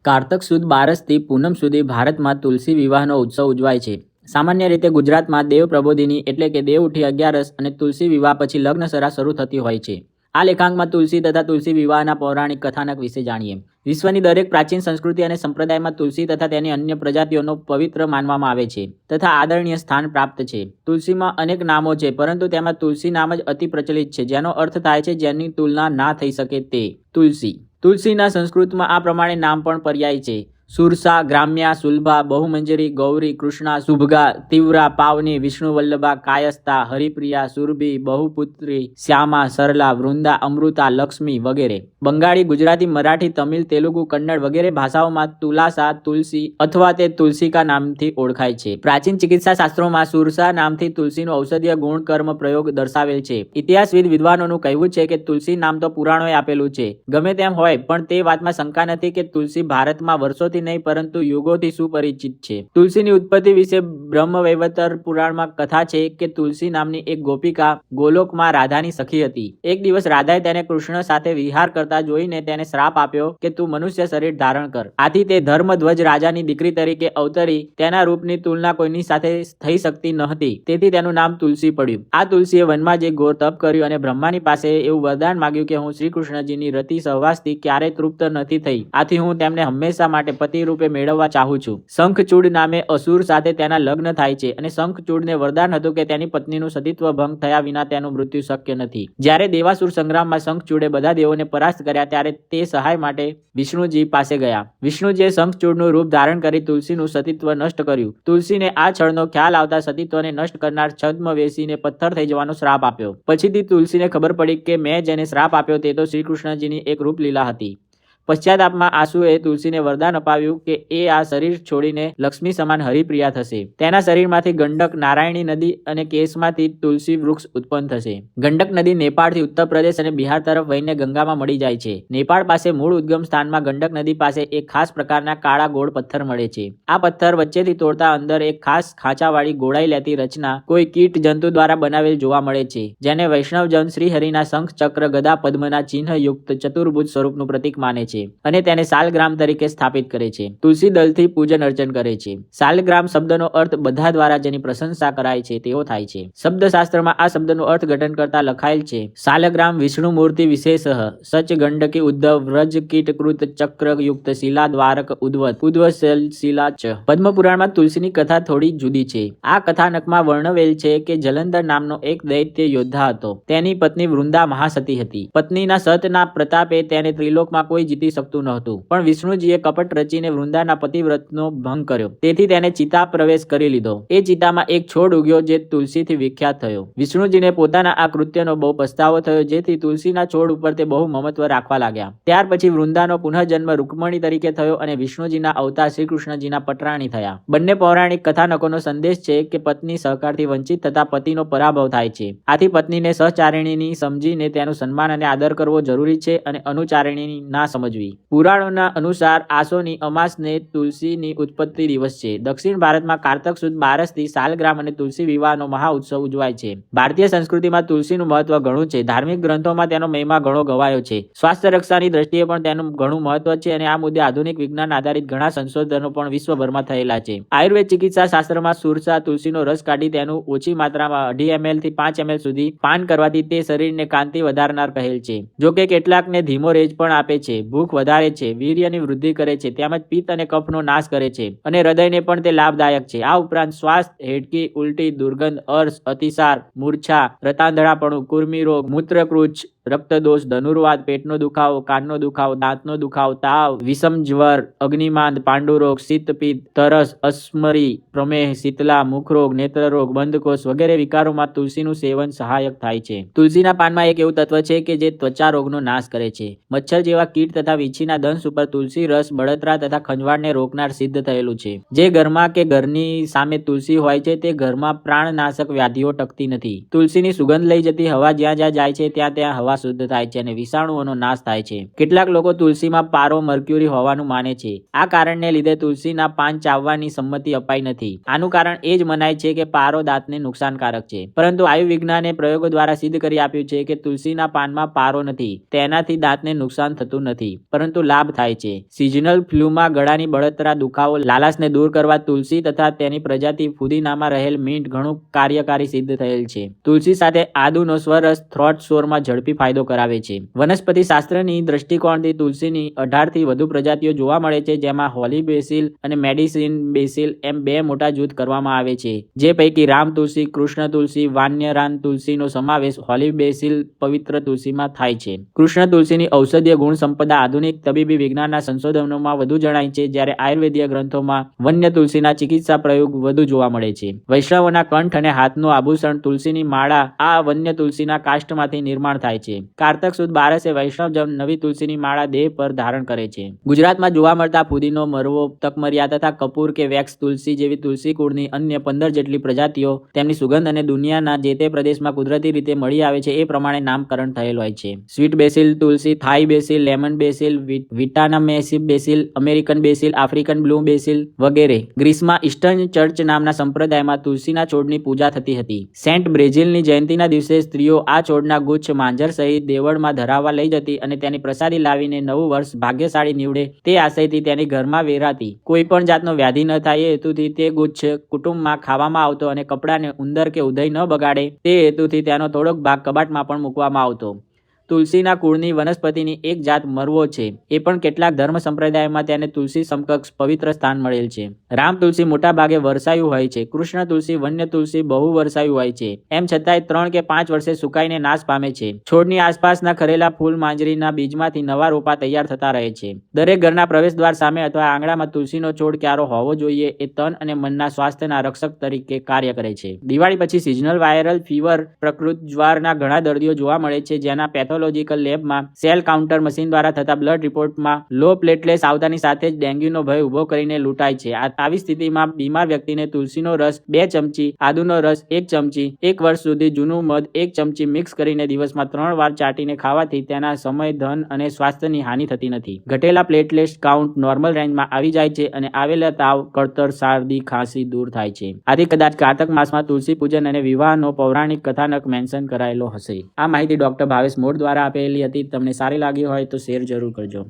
કારતક સુદ બારસથી પૂનમ સુધી ભારતમાં તુલસી વિવાહનો ઉત્સવ ઉજવાય છે. સામાન્ય રીતે ગુજરાતમાં દેવ પ્રબોધિની એટલે કે દેવ ઉઠી 11 અને તુલસી વિવાહ પછી લગ્નસરા શરૂ થતી હોય છે. આ લેખાંકમાં તુલસી તથા તુલસી વિવાહના પૌરાણિક કથાનક વિશે જાણીએ. વિશ્વની દરેક પ્રાચીન સંસ્કૃતિ અને સંપ્રદાયમાં તુલસી તથા તેની અન્ય પ્રજાતિઓનો પવિત્ર માનવામાં આવે છે તથા આદરણીય સ્થાન પ્રાપ્ત છે. તુલસીમાં અનેક નામો છે, પરંતુ તેમાં તુલસી નામ જ અતિ પ્રચલિત છે, જેનો અર્થ થાય છે જેની તુલના ના થઈ શકે તે. તુલસી. તુલસીના સંસ્કૃતમાં આ પ્રમાણે નામ પણ પર્યાય છે: સુરસા, ગ્રામ્યા, સુલભા, બહુમંજરી, ગૌરી, કૃષ્ણા, શુભગા, તીવ્રા, પાવની, વિષ્ણુવલ્લભા, કાયસ્થા, હરિપ્રિયા, સુરભી, બહુપુત્રી, શ્યામા, સરલા, વૃંદા, અમૃતા, લક્ષ્મી વગેરે. બંગાળી, ગુજરાતી, મરાઠી, તમિલ, તેલુગુ, કન્નડ વગેરે ભાષાઓમાં તુલાસા, તુલસી અથવા તે તુલસિકા નામથી ઓળખાય છે. પ્રાચીન ચિકિત્સા શાસ્ત્રોમાં સુરસા નામથી તુલસીનો ઔષધીય ગુણ કર્મ પ્રયોગ દર્શાવેલ છે. ઇતિહાસવિદ વિદ્વાનોનું કહેવું છે કે તુલસી નામ તો પુરાણોએ આપેલું છે. ગમે તેમ હોય, પણ તે વાતમાં શંકા નથી કે તુલસી ભારતમાં વર્ષોથી નહીં પરંતુ યુગોથી સુપરિચિત છે. તુલસીની ઉત્પત્તિ વિશે બ્રહ્મવૈવર્ત પુરાણમાં કથા છે કે તુલસી નામની એક ગોપિકા ગોલોકમાં રાધાની સખી હતી. એક દિવસ રાધાએ તેને કૃષ્ણ સાથે વિહાર કરતા જોઈને તેને શ્રાપ આપ્યો કે તું મનુષ્ય શરીર ધારણ કર. આથી તે ધર્મધ્વજ રાજાની દીકરી તરીકે અવતરી તેના રૂપની તુલના કોઈની સાથે થઈ શકતી ન હતી. તેથી તેનું નામ તુલસી પડ્યું. આ તુલસીએ વનમાં જઈ ઘોર તપ કર્યું અને બ્રહ્માની પાસે એવું વરદાન માંગ્યું કે હું શ્રી કૃષ્ણજીની રતિ સહવાસથી ક્યારેય તૃપ્ત નથી થઈ. આથી હું તેમને હંમેશા માટે પતિ રૂપે મેળવવા ચાહું છું. શંખચૂડ નામે અસુર સાથે તેના લગ્ન થાય છે અને શંખચૂડને વરદાન હતું કે તેની પત્નીનું સતીત્વ ભંગ થયા વિના તેનું મૃત્યુ શક્ય નથી. જ્યારે દેવાસુર સંગ્રામમાં શંખચૂડે બધા દેવોને પરાસ્ત કર્યા ત્યારે તે સહાય માટે વિષ્ણુજી પાસે ગયા. વિષ્ણુજીએ શંખચૂડનું રૂપ ધારણ કરી તુલસીનું સતીત્વ નષ્ટ કર્યું. તુલસીને આ છળનો ખ્યાલ આવતા સતીત્વને નષ્ટ કરનાર છદ્મવેશીને પથ્થર થઈ જવાનો શ્રાપ આપ્યો. પછીથી તુલસીને ખબર પડી કે મેં જેને શ્રાપ આપ્યો તે તો શ્રી કૃષ્ણજીની એક રૂપલીલા હતી. પશ્ચાતાપમાં આસુએ તુલસીને વરદાન અપાવ્યું કે એ આ શરીર છોડીને લક્ષ્મી સમાન હરિપ્રિયા થશે. તેના શરીરમાંથી ગંડક, નારાયણી નદી અને કેશમાંથી તુલસી વૃક્ષ ઉત્પન્ન થશે. ગંડક નદી નેપાળથી ઉત્તર પ્રદેશ અને બિહાર તરફ વહીને ગંગામાં મળી જાય છે. નેપાળ પાસે મૂળ ઉદ્ગમ સ્થાનમાં ગંડક નદી પાસે એક ખાસ પ્રકારના કાળા ગોળ પથ્થર મળે છે. આ પથ્થર વચ્ચેથી તોડતા અંદર એક ખાસ ખાંચાવાળી ગોળાઈ લેતી રચના કોઈ કીટ જંતુ દ્વારા બનાવેલ જોવા મળે છે, જેને વૈષ્ણવજન શ્રીહરિના શંખ, ચક્ર, ગદા, પદ્મના ચિહ્નયુક્ત ચતુર્ભુજ સ્વરૂપનું પ્રતીક માને છે અને તેને સાલગ્રામ તરીકે સ્થાપિત કરે છે. તુલસી દળથી પૂજન અર્ચન કરે છે. સાલગ્રામ શબ્દનો અર્થ બધા દ્વારા જેની પ્રશંસા કરાય છે તેવો થાય છે. શબ્દશાસ્ત્રમાં આ શબ્દનું અર્થઘટન કરતા લખાયેલ છે: સાલગ્રામ વિષ્ણુ મૂર્તિ વિશેષ સચ ગંડકી ઉદ્ધવ વ્રજ કીટકૃત ચક્રયુક્ત શિલા દ્વારક ઉદ્વત ઉદ્વસલ શિલા ચ. પદ્મપુરાણમાં તુલસીની કથા થોડી જુદી છે. આ કથાનકમાં વર્ણવેલ છે કે જલંધર નામનો એક દૈત્ય યોદ્ધા હતો. તેની પત્ની વૃંદા મહાસતી હતી. પત્નીના સતના પ્રતાપે તેને ત્રિલોકમાં કોઈ જીતી શકતું નહોતું, પણ વિષ્ણુજીએ કપટ રચીને વૃંદાના પતિવ્રતનો ભંગ કર્યો. તેથી તેને ચિતા પ્રવેશ કરી લીધો. એ ચિતામાં એક છોડ ઉગ્યો જે તુલસીથી વિખ્યાત થયો. વિષ્ણુજીને પોતાના આ કૃત્યનો બહુ પસ્તાવો થયો, જેથી તુલસીના છોડ ઉપર તે બહુ મમત્વ રાખવા લાગ્યા. ત્યાર પછી વૃંદાનો પુનઃજન્મ રૂકમણી તરીકે થયો અને વિષ્ણુજીના અવતાર શ્રીકૃષ્ણજીના પટરાણી થયા. બંને પૌરાણિક કથાનકોનો સંદેશ છે કે પત્ની સહકારથી વંચિત થતા પતિનો પરાભવ થાય છે. આથી પત્નીને સહચારિણીની સમજીને તેનું સન્માન અને આદર કરવો જરૂરી છે અને અનુચારિણીની ના સમજવી. પુરાણોના અનુસાર આસોની અમાસને તુલસીની ઉત્પત્તિ દિવસ છે. દક્ષિણ ભારતમાં કારતક સુદ બારસથી સાલગ્રામ અને તુલસી વિવાહનો મહા ઉત્સવ ઉજવાય છે. ભારતીય સંસ્કૃતિમાં તુલસીનું મહત્વ ઘણું છે. ધાર્મિક ગ્રંથોમાં તેનો મહિમા ઘણો ગવાયો છે. સ્વાસ્થ્ય રક્ષાની દ્રષ્ટિએ પણ તેનું ઘણું મહત્વ છે અને આ મુદ્દે આધુનિક વિજ્ઞાન આધારિત ઘણા સંશોધનો પણ વિશ્વભરમાં થયેલા છે. આયુર્વેદ ચિકિત્સા શાસ્ત્રમાં સુરસા તુલસીનો રસ કાઢી તેનું ઓછી માત્રામાં 2.5 ml થી 5 ml સુધી પાન કરવાથી તે શરીરને કાંતિ વધારનાર કહેલ છે. જોકે કેટલાકને ધીમો રેજ પણ આપે છે, ભૂખ વધારે છે, વીર્યની વૃદ્ધિ કરે છે, તેમજ પિત્ત અને કફનો નાશ કરે છે અને હૃદયને પણ તે લાભદાયક છે. આ ઉપરાંત શ્વાસ, હેડકી, ઉલટી, દુર્ગંધ, અર્શ, અતિસાર, મૂર્છા, રતાંધળાપણું, કૃમિ રોગ, મૂત્રકૃચ્છ, રક્તદોષ, ધનુર્વાત, પેટનો દુખાવો, કાનનો દુખાવો, દાંતનો દુખાવો, તાવ, વિષમ જ્વર, અગ્નિમાંદ, પાંડુરોગ, શીત-પિત્ત, તરસ, અસ્મરી, પ્રમેહ, શીતલા, મુખરોગ, નેત્રરોગ, બંધકોષ વગેરે વિકારોમાં તુલસીનું સેવન સહાયક થાય છે. તુલસીના પાનમાં એક એવું તત્વ છે કે જે ત્વચા રોગનો નાશ કરે છે. મચ્છર જેવા કીટ તથા વીંછીના દંશ ઉપર તુલસી રસ બળતરા તથા ખંજવાળને રોકનાર સિદ્ધ થયેલું છે. જે ઘરમાં કે ઘરની સામે તુલસી હોય છે તે ઘરમાં પ્રાણનાશક વ્યાધિઓ ટકતી નથી. તુલસીની સુગંધ લઈ જતી હવા જ્યાં જ્યાં જાય છે ત્યાં ત્યાં હવા શુદ્ધ થાય છે અને વિષાણુઓનો નાશ થાય છે. કેટલાક લોકો તુલસીમાં પારો મર્ક્યુરી હોવાનું માને છે. આ કારણને લીધે તુલસીના પાન ચાવવાની સંમતિ અપાઈ નથી. આનું કારણ એ જ મનાય છે કે પારો દાંતને નુકસાનકારક છે. પરંતુ આયુર્વિજ્ઞાને પ્રયોગો દ્વારા સિદ્ધ કરી આપ્યું છે કે તુલસીના પાનમાં પારો નથી. તેનાથી દાંતને નુકસાન થતું નથી, પરંતુ લાભ થાય છે. સિઝનલ ફ્લૂમાં ગળાની બળતરા, દુખાવો, લાલાશને દૂર કરવા તુલસી તથા તેની પ્રજાતિ ફુદીનામાં રહેલ મિન્ટ ઘણું કાર્યકારી સિદ્ધ થયેલ છે. તુલસી સાથે આદુનો સ્વરસ થ્રોટ સોરમાં ઝડપી ફાયદો કરાવે છે. વનસ્પતિ શાસ્ત્રની દ્રષ્ટિકોણથી તુલસીની 18 થી વધુ પ્રજાતિઓ જોવા મળે છે, જેમાં હોલી બેસિલ અને મેડિસિન બેસિલ એમ 2 મોટા જૂથ કરવામાં આવે છે. જે પૈકી રામ તુલસી, કૃષ્ણ તુલસી, વાન્યરાન તુલસીનો સમાવેશ હોલી બેસિલ પવિત્ર તુલસીમાં થાય છે. કૃષ્ણ તુલસીની ઔષધીય ગુણ સંપદા આધુનિક તબીબી વિજ્ઞાનના સંશોધનોમાં વધુ જણાય છે, જ્યારે આયુર્વેદીય ગ્રંથોમાં વન્ય તુલસીના ચિકિત્સા પ્રયોગ વધુ જોવા મળે છે. વૈષ્ણવોના કંઠ અને હાથનું આભૂષણ તુલસીની માળા આ વન્ય તુલસીના કાષ્ઠમાંથી નિર્માણ થાય છે. કારતક સુદ 12 વૈષ્ણવજન નવી તુલસીની માળા દેહ પર ધારણ કરે છે. ગુજરાતમાં જોવા મળતા ફુદીનો, મરવો, તકમરિયા તથા કપૂર કે વેક્સ તુલસી જેવી તુલસી કુળની અન્ય 15 જેટલી પ્રજાતિઓ તેમની સુગંધ અને દુનિયાના જે તે પ્રદેશમાં કુદરતી રીતે મળી આવે છે એ પ્રમાણે નામકરણ થયેલ હોય છે. સ્વીટ બેસિલ તુલસી, Thai basil, lemon basil, Vietnamese basil, American basil, African blue basil વગેરે. ગ્રીસમાં ઈસ્ટર્ન ચર્ચ નામના સંપ્રદાયમાં તુલસીના છોડની પૂજા થતી હતી. સેન્ટ બ્રેઝિલની જયંતીના દિવસે સ્ત્રીઓ આ છોડના ગુચ્છ માંજર સહિત દેવળમાં ધરાવવા લઈ જતી અને તેની પ્રસાદી લાવીને નવું વર્ષ ભાગ્યશાળી નીવડે તે આશયથી તેની ઘરમાં વેરાતી. કોઈ પણ જાતનો વ્યાધિ ન થાય એ હેતુથી તે ગુચ્છ કુટુંબમાં ખાવામાં આવતો અને કપડાને ઉંદર કે ઉધઈ ન બગાડે તે હેતુથી તેનો થોડોક ભાગ કબાટમાં પણ મૂકવામાં આવતો. તુલસીના કુળની વનસ્પતિની એક જાત મરવો છે. એ પણ કેટલાક ધર્મ સંપ્રદાયોમાં તેને તુલસી સમકક્ષ પવિત્ર સ્થાન મળેલ છે. રામ તુલસી મોટા ભાગે વર્ષાયુ હોય છે. કૃષ્ણ તુલસી, વન્ય તુલસી બહુ વર્ષાયુ હોય છે. એમ છતાંય 3 કે 5 વર્ષે સુકાઈને નાશ પામે છે. છોડની આસપાસના ખરેલા ફૂલ માંજરીના બીજમાંથી નવા રોપા તૈયાર થતા રહે છે. દરેક ઘરના પ્રવેશદ્વાર સામે અથવા આંગણામાં તુલસીનો છોડ ક્યારો હોવો જોઈએ. એ તન અને મનના સ્વાસ્થ્યના રક્ષક તરીકે કાર્ય કરે છે. દિવાળી પછી સિઝનલ વાયરલ ફીવર, પ્રકૃત જ્વારના ઘણા દર્દીઓ જોવા મળે છે, જેના પેથોલોજીકલ લેબમાં સેલ કાઉન્ટર મશીન દ્વારા થતા બ્લડ રિપોર્ટમાં લો પ્લેટલેટ્સ આવતાની સાથે જ ડેન્ગ્યુનો ભય ઉભો કરીને લૂંટાય છે. આવી સ્થિતિમાં બીમાર વ્યક્તિને તુલસીનો રસ 2 ચમચી, આદુનો રસ 1 ચમચી, 1 વર્ષ સુધી જૂનું મધ 1 ચમચી મિક્સ કરીને દિવસમાં 3 વાર ચાટીને ખાવાથી તેના સમય, ધન અને સ્વાસ્થ્યની હાનિ થતી નથી. ઘટેલા પ્લેટલેટ્સ કાઉન્ટ નોર્મલ રેન્જમાં આવી જાય છે અને આવેલા તાવ, કળતર, શરદી, ખાંસી દૂર થાય છે. આથી કદાચ કારતક માસમાં તુલસી પૂજન અને વિવાહનો પૌરાણિક કથાનક મેન્શન કરાયેલો હશે. આ માહિતી ડોક્ટર ભાવેશ મોઢ દ્વારા આપેલી હતી. તમને સારી લાગી હોય તો શેર જરૂર કરજો.